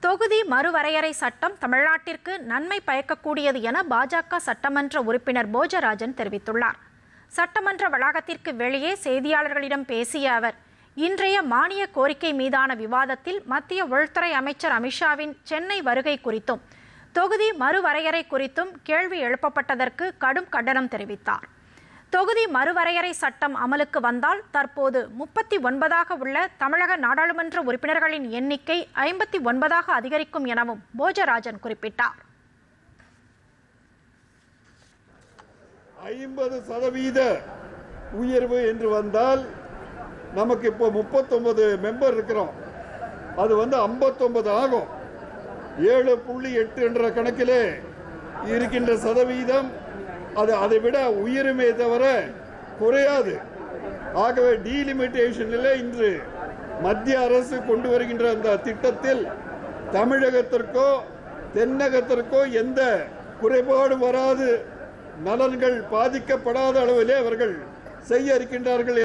தொகுதி மறுவரையறை சட்டம் தமிழ்நாட்டிற்கு நன்மை பயக்கக்கூடியது என பாஜக சட்டமன்ற உறுப்பினர் போஜராஜன் தெரிவித்துள்ளார். சட்டமன்ற வளாகத்திற்கு வெளியே செய்தியாளர்களிடம் பேசிய அவர், இன்றைய மானிய கோரிக்கை மீதான விவாதத்தில் மத்திய உள்துறை அமைச்சர் அமித்ஷாவின் சென்னை வருகை குறித்தும் தொகுதி மறுவரையறை குறித்தும் கேள்வி எழுப்பப்பட்டதற்கு கடும் கண்டனம் தெரிவித்தார். தொகுதி மறுவரையறை சட்டம் அமலுக்கு வந்தால் தற்போது 39ஆக உள்ள தமிழக நாடாளுமன்ற உறுப்பினர்களின் எண்ணிக்கை 59ஆக அதிகரிக்கும் எனவும் போஜராஜன் குறிப்பிட்டார். 50% உயர்வு என்று வந்தால் நமக்கு இப்போ 39 மெம்பர் இருக்கிறோம். அது 59 ஆகும். 7.8 என்ற கணக்கிலே இருக்கின்ற சதவீதம் அது அதை விட உயருமே தவிர குறையாது. ஆகவே டீலிமிட்டேஷனில் இன்று மத்திய அரசு கொண்டு வருகின்ற அந்த திட்டத்தில் தமிழகத்திற்கோ தென்னகத்திற்கோ எந்த குறைபாடும் வராது, நலன்கள் பாதிக்கப்படாத அளவிலே அவர்கள் செய்ய இருக்கின்றார்கள்.